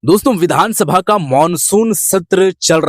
दोस्तों, विधानसभा का मॉनसून सत्र चल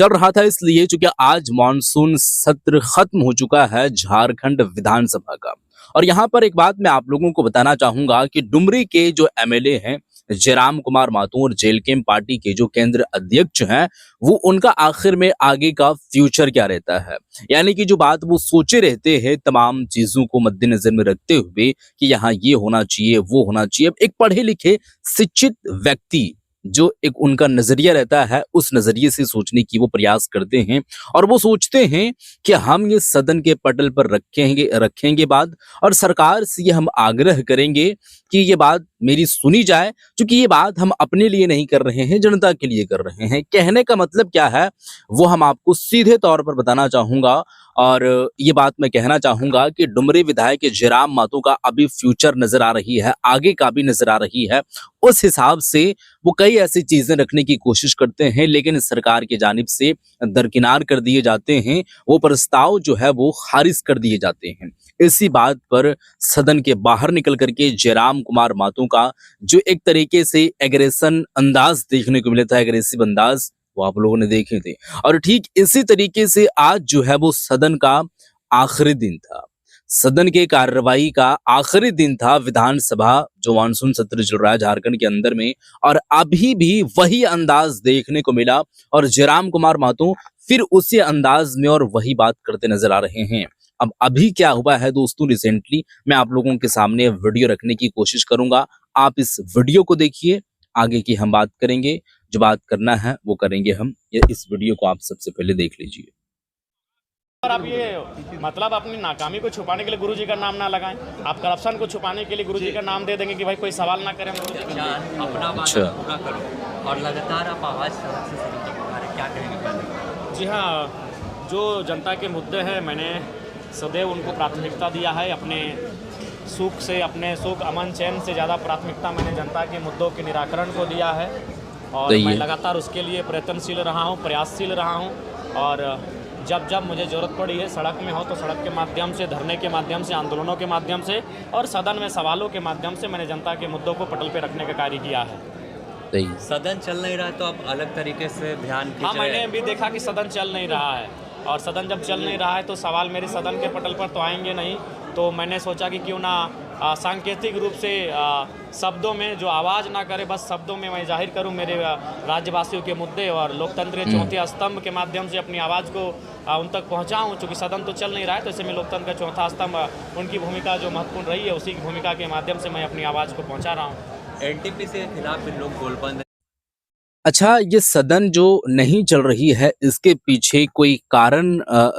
रहा था इसलिए क्योंकि आज मॉनसून सत्र खत्म हो चुका है झारखंड विधानसभा का। और यहाँ पर एक बात मैं आप लोगों को बताना चाहूंगा कि डुमरी के जो एमएलए हैं जयराम कुमार माथुर और जेलकेम पार्टी के जो केंद्र अध्यक्ष हैं, वो उनका आखिर में आगे का फ्यूचर क्या रहता है, यानी कि जो बात वो सोचे रहते हैं तमाम चीजों को मद्देनजर में रखते हुए कि यहाँ ये होना चाहिए वो होना चाहिए। एक पढ़े लिखे शिक्षित व्यक्ति जो एक उनका नजरिया रहता है, उस नजरिए से सोचने की वो प्रयास करते हैं और वो सोचते हैं कि हम ये सदन के पटल पर रखेंगे बात, और सरकार से ये हम आग्रह करेंगे कि ये बात मेरी सुनी जाए, क्योंकि ये बात हम अपने लिए नहीं कर रहे हैं, जनता के लिए कर रहे हैं। कहने का मतलब क्या है वो हम आपको सीधे तौर पर बताना चाहूंगा, और ये बात मैं कहना चाहूंगा कि डुमरी विधायक जयराम माथुर का अभी फ्यूचर नजर आ रही है, आगे का भी नजर आ रही है। उस हिसाब से वो कई ऐसी चीजें रखने की कोशिश करते हैं, लेकिन सरकार की जानिब से दरकिनार कर दिए जाते हैं, वो प्रस्ताव जो है वो खारिज कर दिए जाते हैं। इसी बात पर सदन के बाहर निकल करके जयराम कुमार माथुर का जो एक तरीके से एग्रेशन अंदाज देखने को मिला था, एग्रेसिव अंदाज, वो आप लोगों ने देखे थे। और ठीक इसी तरीके से आज जो है वो सदन का आखिरी दिन था, सदन के कार्रवाई का आखिरी दिन था। विधानसभा जो मानसून सत्र चल रहा है झारखंड के अंदर में, और अभी भी वही अंदाज देखने को मिला और जयराम कुमार माथुर फिर उसी अंदाज में और वही बात करते नजर आ रहे हैं। अब अभी क्या हुआ है दोस्तों, रिसेंटली मैं आप लोगों के सामने वीडियो रखने की कोशिश करूंगा। आप इस वीडियो को देखिए, आगे की हम बात करेंगे, जो बात करना है वो करेंगे हम। इस वीडियो को आप सबसे पहले देख लीजिए। और आप ये मतलब अपनी नाकामी को छुपाने के लिए गुरुजी का नाम ना लगाएं, आप करप्शन को छुपाने के लिए गुरुजी का नाम दे देंगे कि भाई कोई सवाल ना करें। अपना वादा पूरा करो और लगातार आप आवाज़ क्या करेंगे? जी हाँ, जो जनता के मुद्दे हैं मैंने सदैव उनको प्राथमिकता दिया है। अपने सुख अमन चैन से ज़्यादा प्राथमिकता मैंने जनता के मुद्दों के निराकरण को दिया है, और मैं लगातार उसके लिए प्रयत्नशील रहा हूँ, प्रयासशील रहा हूँ। और जब जब मुझे ज़रूरत पड़ी है, सड़क में हो तो सड़क के माध्यम से, धरने के माध्यम से, आंदोलनों के माध्यम से, और सदन में सवालों के माध्यम से मैंने जनता के मुद्दों को पटल पे रखने का कार्य किया है। सदन चल नहीं रहा तो आप अलग तरीके से ध्यान कीजिए। हाँ, मैंने भी देखा कि सदन चल नहीं रहा है, और सदन जब चल नहीं रहा है तो सवाल मेरे सदन के पटल पर तो आएंगे नहीं। तो मैंने सोचा कि क्यों ना सांकेतिक रूप से शब्दों में जो आवाज़ ना करे, बस शब्दों में मैं जाहिर करूं मेरे राज्यवासियों के मुद्दे, और लोकतंत्र के चौथे स्तंभ के माध्यम से अपनी आवाज़ को उन तक पहुंचाऊं। चूँकि सदन तो चल नहीं रहा है, तो ऐसे में लोकतंत्र का चौथा स्तंभ, उनकी भूमिका जो महत्वपूर्ण रही है, उसी की भूमिका के माध्यम से मैं अपनी आवाज़ को पहुँचा रहा हूँ। एनटीपीसी के खिलाफ भी लोग गोलबंद। अच्छा, ये सदन जो नहीं चल रही है, इसके पीछे कोई कारण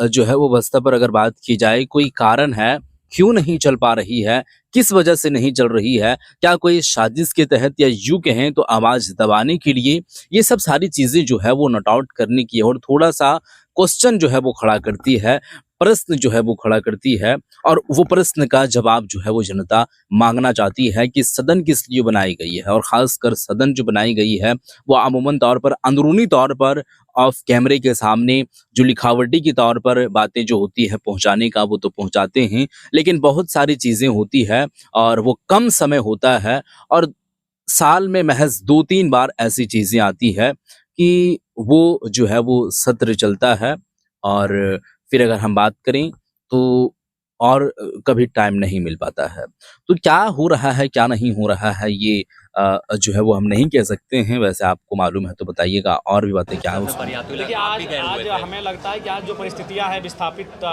जो है वो बस्ता पर अगर बात की जाए, कोई कारण है क्यों नहीं चल पा रही है, किस वजह से नहीं चल रही है? क्या कोई साजिश के तहत, या यूं कहें तो आवाज दबाने के लिए? ये सब सारी चीजें जो है वो नोट आउट करने की और थोड़ा सा क्वेश्चन जो है वो खड़ा करती है, प्रश्न जो है वो खड़ा करती है, और वो प्रश्न का जवाब जो है वो जनता मांगना चाहती है कि सदन किस लिए बनाई गई है। और खासकर सदन जो बनाई गई है वो अमूमन तौर पर, अंदरूनी तौर पर, ऑफ कैमरे के सामने जो लिखावटी के तौर पर बातें जो होती है पहुंचाने का, वो तो पहुंचाते हैं, लेकिन बहुत सारी चीजें होती है और वो कम समय होता है, और साल में महज 2-3 बार ऐसी चीजें आती है कि वो जो है वो सत्र चलता है, और फिर अगर हम बात करें तो और कभी टाइम नहीं मिल पाता है। तो क्या हो रहा है क्या नहीं हो रहा है, ये जो है वो हम नहीं कह सकते हैं। वैसे आपको मालूम है तो बताइएगा, और भी बातें क्या है उसमें। देखिए, आज हमें लगता है कि आज जो परिस्थितियां हैं विस्थापित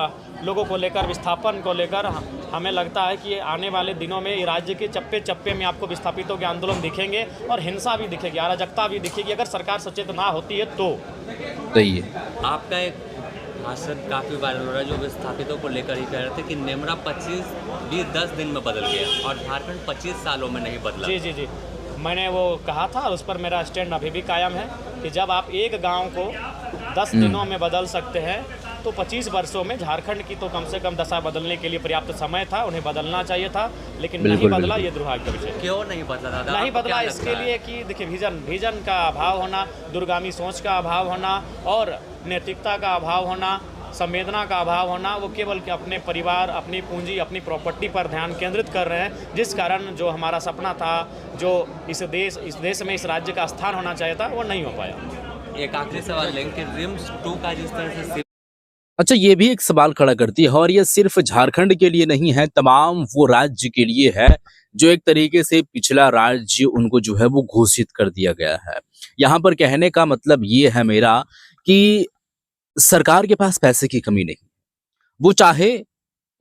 लोगों को लेकर, विस्थापन को लेकर, हमें लगता है कि आने वाले दिनों में राज्य के चप्पे चप्पे में आपको विस्थापितों के आंदोलन दिखेंगे, और हिंसा भी दिखेगी, अराजकता भी दिखेगी, अगर सरकार सचेत ना होती है तो। सही है। आपका एक भाषण काफ़ी वायरल हो रहा है जो विस्थापितों को लेकर ही कह रहे थे कि नेमरा 10 दिन में बदल गया और झारखंड 25 सालों में नहीं बदला। जी, मैंने वो कहा था, और उस पर मेरा स्टैंड अभी भी कायम है कि जब आप एक गांव को 10 दिनों में बदल सकते हैं, तो 25 वर्षों में झारखंड की तो कम से कम दशा बदलने के लिए पर्याप्त समय था, उन्हें बदलना चाहिए था, लेकिन नहीं बदला। ये दुर्भाग्य का विषय। क्यों नहीं बदला दादा? नहीं बदला इसके लिए कि देखिए, विजन का अभाव होना, दूरगामी सोच का अभाव होना, और नैतिकता का अभाव होना, संवेदना का अभाव होना, वो केवल कि अपने परिवार, अपनी पूंजी, अपनी प्रॉपर्टी पर ध्यान केंद्रित कर रहे हैं, जिस कारण जो हमारा सपना था, जो इस देश में इस राज्य का स्थान होना चाहिए था, वो नहीं हो पाया। एक आखिरी सवाल लेंगे कि रिम्स 2 का जिस तरह से अच्छा, ये भी एक सवाल खड़ा करती है और ये सिर्फ झारखंड के लिए नहीं है, तमाम वो राज्य के लिए है जो एक तरीके से पिछला राज्य उनको जो है वो घोषित कर दिया गया है। यहाँ पर कहने का मतलब ये है मेरा कि सरकार के पास पैसे की कमी नहीं। वो चाहे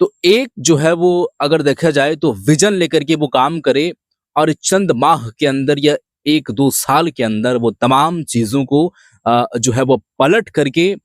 तो एक जो है वो अगर देखा जाए तो विजन लेकर के वो काम करे और चंद माह के अंदर या 1-2 साल के अंदर वो तमाम चीजों को जो है वो पलट करके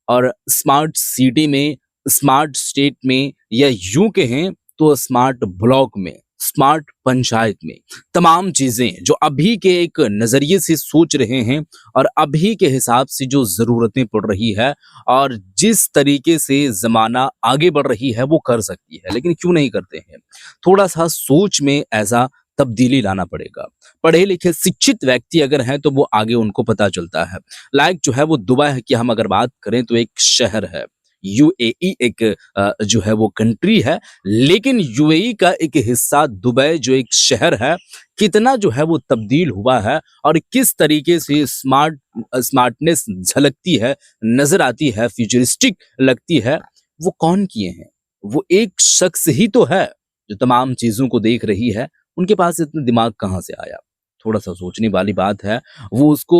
और स्मार्ट सिटी में, स्मार्ट स्टेट में या यूं कहें तो स्मार्ट ब्लॉक में, स्मार्ट पंचायत में तमाम चीजें जो अभी के एक नजरिए से सोच रहे हैं और अभी के हिसाब से जो जरूरतें पड़ रही है और जिस तरीके से जमाना आगे बढ़ रही है वो कर सकती है, लेकिन क्यों नहीं करते हैं? थोड़ा सा सोच में ऐसा तब्दीली लाना पड़ेगा। पढ़े लिखे शिक्षित व्यक्ति अगर हैं तो वो आगे उनको पता चलता है। लाइक जो है वो दुबई की हम अगर बात करें तो एक शहर है, यूएई एक जो है वो कंट्री है, लेकिन यूएई का एक हिस्सा दुबई जो एक शहर है, कितना जो है वो तब्दील हुआ है और किस तरीके से स्मार्टनेस झलकती है, नजर आती है, फ्यूचरिस्टिक लगती है, वो कौन किए हैं? वो एक शख्स ही तो है जो तमाम चीजों को देख रही है। उनके पास इतना दिमाग कहाँ से आया? थोड़ा सा सोचने वाली बात है। वो उसको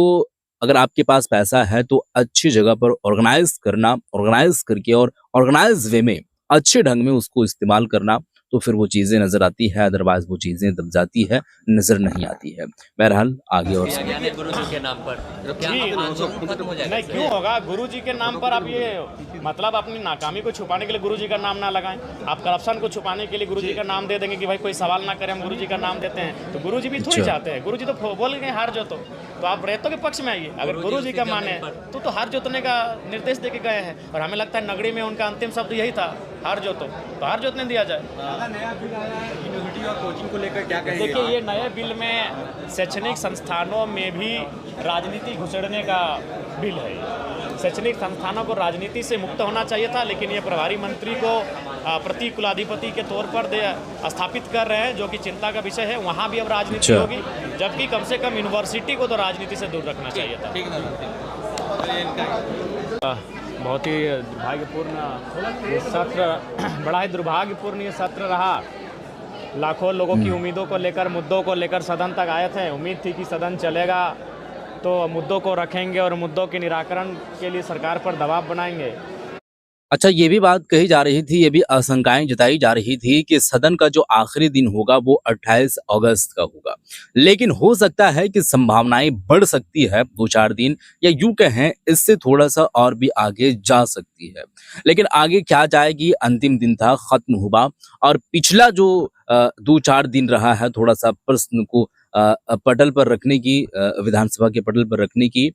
अगर आपके पास पैसा है तो अच्छी जगह पर ऑर्गेनाइज करके और ऑर्गेनाइज वे में अच्छे ढंग में उसको इस्तेमाल करना, तो फिर वो चीजें नजर आती है, अदरवाइज वो चीजें दब जाती है, नजर नहीं आती है। बहरहाल आगे और यानी गुरु जी के नाम पर क्या जी, आंदोलन खत्म हो जाएगा? नहीं, क्यों होगा? गुरु जी के नाम पर आप ये मतलब अपनी नाकामी को छुपाने के लिए गुरु जी का नाम ना लगाएं। आप करप्शन को छुपाने के लिए गुरु जी का नाम दे देंगे कि भाई कोई सवाल ना करे, हम गुरु जी का नाम देते हैं, तो गुरु जी भी थोड़ी अच्छा। चाहते हैं। गुरु जी तो बोल गए हार जोतो, तो आप रेतों के पक्ष में आइए। अगर गुरु जी का माने तो हार जोतने का निर्देश दे के गए हैं, और हमें लगता है नगरी में उनका अंतिम शब्द यही था, हार जोतो, तो हार जोतने दिया जाए। यूनिवर्सिटी और कोचिंग को लेकर क्या कहेंगे? देखिए, ये नए बिल में शैक्षणिक संस्थानों में भी राजनीति घुसड़ने का बिल है। शैक्षणिक संस्थानों को राजनीति से मुक्त होना चाहिए था, लेकिन ये प्रभारी मंत्री को प्रति कुलाधिपति के तौर पर स्थापित कर रहे हैं, जो कि चिंता का विषय है। वहाँ भी अब राजनीति अच्छा। होगी, जबकि कम से कम यूनिवर्सिटी को तो राजनीति से दूर रखना चाहिए था। बहुत ही दुर्भाग्यपूर्ण ये सत्र बड़ा ही दुर्भाग्यपूर्ण ये सत्र रहा। लाखों लोगों की उम्मीदों को लेकर, मुद्दों को लेकर सदन तक आए थे। उम्मीद थी कि सदन चलेगा तो मुद्दों को रखेंगे और मुद्दों के निराकरण के लिए सरकार पर दबाव बनाएंगे। अच्छा, ये भी बात कही जा रही थी, ये भी आशंकाएं जताई जा रही थी कि सदन का जो आखिरी दिन होगा वो 28 अगस्त का होगा, लेकिन हो सकता है कि संभावनाएं बढ़ सकती है 2-4 दिन, या यूं कहें इससे थोड़ा सा और भी आगे जा सकती है। लेकिन आगे क्या जाएगी, अंतिम दिन था, खत्म हुआ, और पिछला जो 2-4 दिन रहा है थोड़ा सा प्रश्न को पटल पर रखने की, विधानसभा के पटल पर रखने की,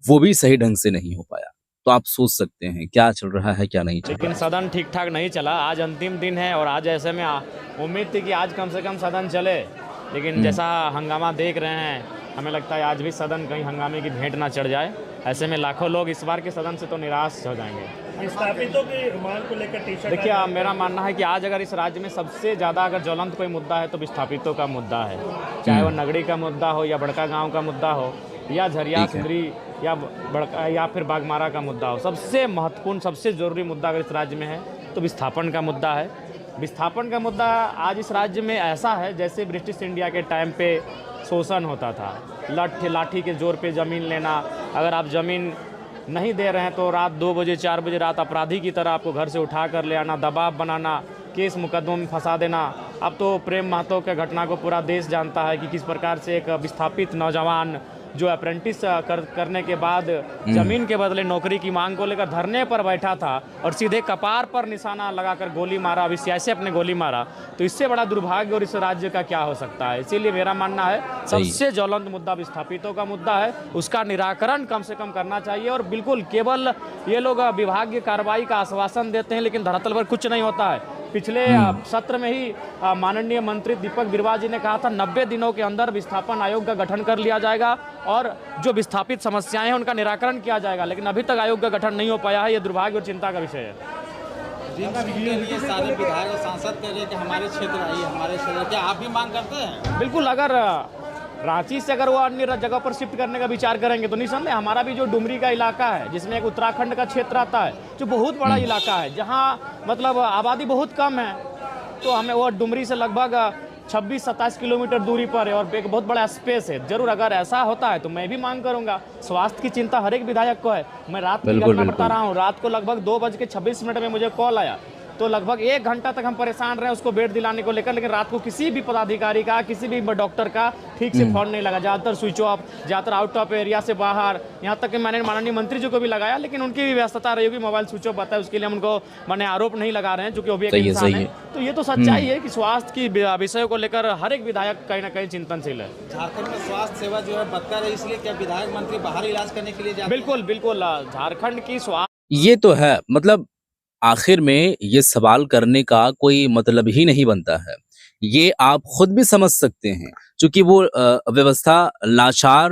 वो भी सही ढंग से नहीं हो पाया। तो आप सोच सकते हैं क्या चल रहा है, क्या नहीं चल रहा लेकिन सदन ठीक ठाक नहीं चला। आज अंतिम दिन है और आज ऐसे में उम्मीद थी कि आज कम से कम सदन चले, लेकिन जैसा हंगामा देख रहे हैं, हमें लगता है आज भी सदन कहीं हंगामे की भेंट ना चढ़ जाए। ऐसे में लाखों लोग इस बार के सदन से तो निराश हो जाएंगे। विस्थापितों के रुमाल को लेकर टी-शर्ट देखिए, मेरा मानना है कि आज अगर इस राज्य में सबसे ज़्यादा अगर ज्वलंत कोई मुद्दा है तो विस्थापितों का मुद्दा है। चाहे वो नगरी का मुद्दा हो या बड़का गांव का मुद्दा हो या झरिया सुंदरी या बड़का या फिर बागमारा का मुद्दा हो, सबसे महत्वपूर्ण, सबसे ज़रूरी मुद्दा अगर इस राज्य में है तो विस्थापन का मुद्दा है। विस्थापन का मुद्दा आज इस राज्य में ऐसा है जैसे ब्रिटिश इंडिया के टाइम पे शोषण होता था, लाठी के जोर पे ज़मीन लेना। अगर आप ज़मीन नहीं दे रहे हैं तो रात 2 बजे 4 बजे रात अपराधी की तरह आपको घर से उठा कर ले आना, दबाव बनाना, केस मुकदमों में फंसा देना। अब तो प्रेम महतो के घटना को पूरा देश जानता है कि किस प्रकार से एक विस्थापित नौजवान जो अप्रेंटिस करने के बाद जमीन के बदले नौकरी की मांग को लेकर धरने पर बैठा था और सीधे कपार पर निशाना लगाकर गोली मारा, विषय अपने गोली मारा। तो इससे बड़ा दुर्भाग्य और इस राज्य का क्या हो सकता है। इसीलिए मेरा मानना है सबसे ज्वलंत मुद्दा विस्थापितों का मुद्दा है, उसका निराकरण कम से कम करना चाहिए। और बिल्कुल केवल ये लोग विभागीय कार्रवाई का आश्वासन देते हैं, लेकिन धरातल पर कुछ नहीं होता है। पिछले सत्र में ही माननीय मंत्री दीपक बिरवा जी ने कहा था 90 दिनों के अंदर विस्थापन आयोग का गठन कर लिया जाएगा और जो विस्थापित समस्याएं हैं उनका निराकरण किया जाएगा, लेकिन अभी तक आयोग का गठन नहीं हो पाया है। ये दुर्भाग्य और चिंता का विषय है। जिनके लिए सारे विधायक और सांसद कह रहे हैं कि हमारे क्षेत्र आइए, हमारे क्षेत्र, क्या आप भी मांग करते हैं? बिल्कुल, अगर रांची से अगर वो अन्य जगह पर शिफ्ट करने का विचार करेंगे तो निसंदेह हमारा भी जो डुमरी का इलाका है, जिसमें एक उत्तराखंड का क्षेत्र आता है, जो बहुत बड़ा इलाका है, जहाँ मतलब आबादी बहुत कम है, तो हमें वो डुमरी से लगभग 26-27 किलोमीटर दूरी पर है और एक बहुत बड़ा स्पेस है। जरूर अगर ऐसा होता है तो मैं भी मांग करूंगा। स्वास्थ्य की चिंता हर एक विधायक को है। मैं रात की घटना बता रहा हूँ, रात को लगभग 2:26 में मुझे कॉल आया, तो लगभग 1 घंटा तक हम परेशान रहे उसको बेड दिलाने को लेकर, लेकिन रात को किसी भी पदाधिकारी का, किसी भी डॉक्टर का ठीक से फोन नहीं लगा। ज़्यादातर स्विच ऑफ, ज़्यादातर आउट ऑफ एरिया से बाहर, यहाँ तक कि मैंने माननीय मंत्री जी को भी लगाया, लेकिन उनकी भी व्यस्तता रही होगी, मोबाइल स्विच ऑफ आता है, उसके लिए हम उनको मैंने आरोप नहीं लगा रहे हैं, क्योंकि वो भी एक इंसान है। तो ये तो सच्चाई है कि स्वास्थ्य की विषय को लेकर हर एक विधायक कहीं ना कहीं चिंतनशील है। झारखंड में स्वास्थ्य सेवा जो है बदतर है, इसलिए क्या विधायक मंत्री बाहर इलाज करने के लिए जाते हैं? बिल्कुल बिल्कुल, झारखंड की स्वास्थ्य, ये तो है, मतलब आखिर में ये सवाल करने का कोई मतलब ही नहीं बनता है। ये आप खुद भी समझ सकते हैं, क्योंकि वो व्यवस्था लाचार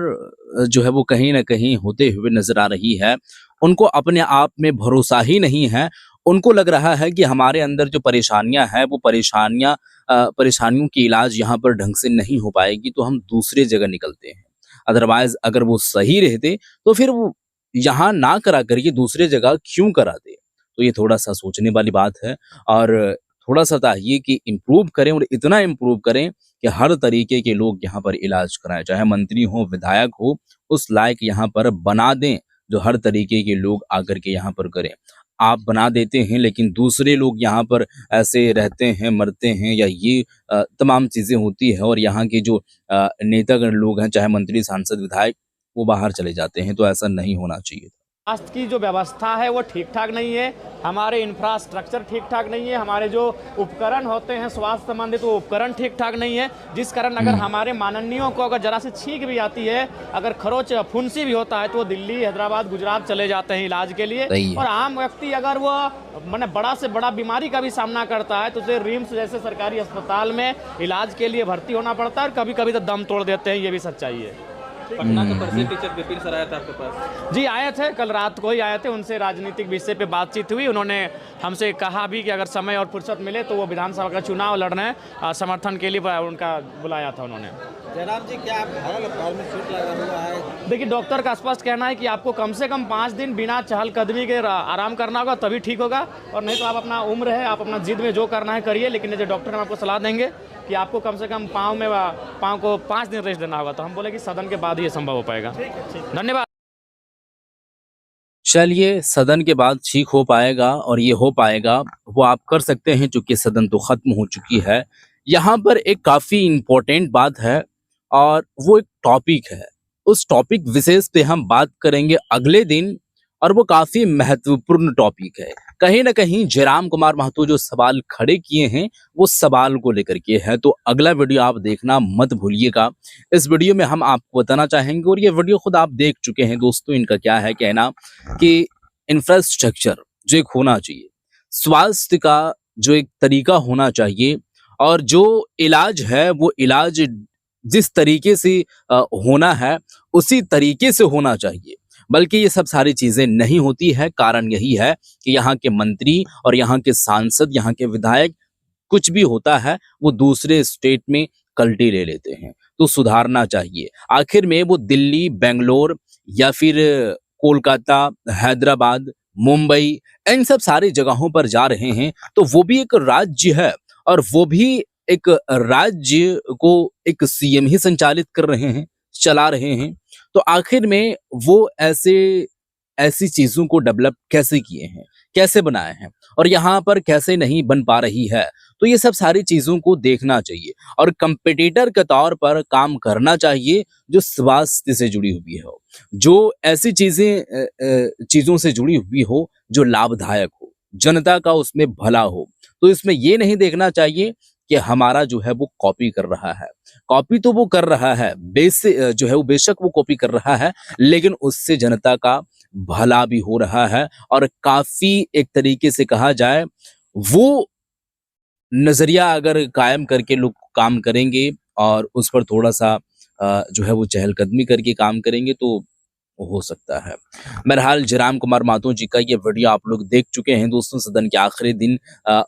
जो है वो कहीं ना कहीं होते हुए नजर आ रही है। उनको अपने आप में भरोसा ही नहीं है। उनको लग रहा है कि हमारे अंदर जो परेशानियां हैं वो परेशानियों की इलाज यहाँ पर ढंग से नहीं हो पाएगी, तो हम दूसरे जगह निकलते हैं। अदरवाइज अगर वो सही रहते तो फिर वो यहाँ ना करा कर ये दूसरे जगह क्यों कराते। तो ये थोड़ा सा सोचने वाली बात है और थोड़ा सा चाहिए कि इम्प्रूव करें, और इतना इम्प्रूव करें कि हर तरीके के लोग यहाँ पर इलाज कराएं, चाहे मंत्री हो, विधायक हो, उस लायक यहाँ पर बना दें जो हर तरीके के लोग आकर के यहाँ पर करें। आप बना देते हैं लेकिन दूसरे लोग यहाँ पर ऐसे रहते हैं, मरते हैं, या ये तमाम चीज़ें होती है, और यहाँ के जो नेतागण लोग हैं, चाहे मंत्री, सांसद, विधायक, वो बाहर चले जाते हैं। तो ऐसा नहीं होना चाहिए। स्वास्थ्य की जो व्यवस्था है वो ठीक ठाक नहीं है, हमारे इंफ्रास्ट्रक्चर ठीक ठाक नहीं है, हमारे जो उपकरण होते हैं स्वास्थ्य संबंधित वो उपकरण ठीक ठाक नहीं है, जिस कारण अगर हमारे माननीयों को अगर जरा से छींक भी आती है, अगर खरोच फुंसी भी होता है, तो वो दिल्ली, हैदराबाद, गुजरात चले जाते हैं इलाज के लिए। और आम व्यक्ति अगर वो मैंने बड़ा से बड़ा बीमारी का भी सामना करता है तो उसे रिम्स जैसे सरकारी अस्पताल में इलाज के लिए भर्ती होना पड़ता है, और कभी कभी तो दम तोड़ देते हैं। ये भी सच्चाई है। पटना के प्रसिद्ध टीचर विपिन सर आया था आपके पास? जी आए थे, कल रात को ही आए थे। उनसे राजनीतिक विषय पे बातचीत हुई। उन्होंने हमसे कहा भी कि अगर समय और फुर्सत मिले तो वो विधानसभा का चुनाव लड़ने समर्थन के लिए उनका बुलाया था उन्होंने। जयराम जी, क्या आप घायल पैर में चोट लगा हुआ है? देखिए, डॉक्टर का स्पष्ट कहना है कि आपको कम से कम 5 दिन बिना चहलकदमी के आराम करना होगा, तभी ठीक होगा, और नहीं तो आप अपना उम्र है, आप अपना जिद में जो करना है करिए, लेकिन जो डॉक्टर हम आपको सलाह देंगे कि आपको कम से कम पाँव को 5 दिन रेस्ट देना होगा। तो हम बोले कि सदन के बाद ही ये संभव हो पाएगा। धन्यवाद। चलिए, सदन के बाद ठीक हो पाएगा, और ये हो पाएगा वो आप कर सकते हैं, चूंकि सदन तो खत्म हो चुकी है। यहाँ पर एक काफी इम्पोर्टेंट बात है, और वो एक टॉपिक है। उस टॉपिक विशेष पे हम बात करेंगे अगले दिन, और वो काफी महत्वपूर्ण टॉपिक है। कहीं ना कहीं जयराम कुमार महतो जो सवाल खड़े किए हैं वो सवाल को लेकर के है। तो अगला वीडियो आप देखना मत भूलिएगा। इस वीडियो में हम आपको बताना चाहेंगे, और ये वीडियो खुद आप देख चुके हैं दोस्तों, इनका क्या है कहना कि इंफ्रास्ट्रक्चर जो एक होना चाहिए, स्वास्थ्य का जो एक तरीका होना चाहिए, और जो इलाज है वो इलाज जिस तरीके से होना है उसी तरीके से होना चाहिए। बल्कि ये सब सारी चीजें नहीं होती है। कारण यही है कि यहाँ के मंत्री और यहाँ के सांसद, यहाँ के विधायक, कुछ भी होता है वो दूसरे स्टेट में कल्टी ले लेते हैं। तो सुधारना चाहिए। आखिर में वो दिल्ली, बेंगलोर, या फिर कोलकाता, हैदराबाद, मुंबई, इन सब सारी जगहों पर जा रहे हैं, तो वो भी एक राज्य है, और वो भी एक राज्य को एक सीएम ही संचालित कर रहे हैं, चला रहे हैं। तो आखिर में वो ऐसी चीजों को डेवलप कैसे किए हैं, कैसे बनाए हैं, और यहाँ पर कैसे नहीं बन पा रही है। तो ये सब सारी चीजों को देखना चाहिए, और कंपटीटर के तौर पर काम करना चाहिए जो स्वास्थ्य से जुड़ी हुई हो, जो ऐसी चीजों से जुड़ी हुई हो जो लाभदायक हो, जनता का उसमें भला हो। तो इसमें ये नहीं देखना चाहिए कि हमारा जो है वो कॉपी कर रहा है। कॉपी तो वो कर रहा है, जो है वो बेशक वो कॉपी कर रहा है, लेकिन उससे जनता का भला भी हो रहा है, और काफी एक तरीके से कहा जाए वो नज़रिया अगर कायम करके लोग काम करेंगे और उस पर थोड़ा-सा जो है वो चहलकदमी करके काम करेंगे तो हो सकता है। बहरहाल जयराम कुमार माथुर जी का ये वीडियो आप लोग देख चुके हैं दोस्तों। सदन के आखिरी दिन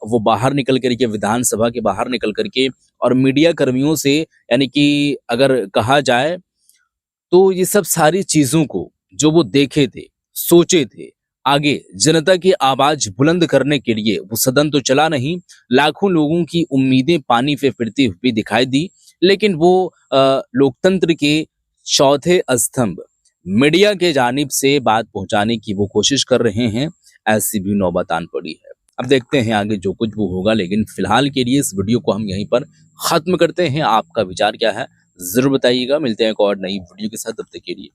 वो बाहर निकल कर के, विधानसभा के बाहर निकल कर के और मीडिया कर्मियों से, यानी कि अगर कहा जाए तो ये सब सारी चीज़ों को जो वो देखे थे, सोचे थे, आगे जनता की आवाज़ बुलंद करने के लिए वो सदन तो चला नहीं, लाखों लोगों की उम्मीदें पानी पे फिरती हुई दिखाई दी, लेकिन वो लोकतंत्र के चौथे स्तंभ मीडिया के जानिब से बात पहुंचाने की वो कोशिश कर रहे हैं, ऐसी भी नौबत आन पड़ी है। अब देखते हैं आगे जो कुछ वो होगा, लेकिन फिलहाल के लिए इस वीडियो को हम यहीं पर ख़त्म करते हैं। आपका विचार क्या है ज़रूर बताइएगा। मिलते हैं एक और नई वीडियो के साथ, तब तक के लिए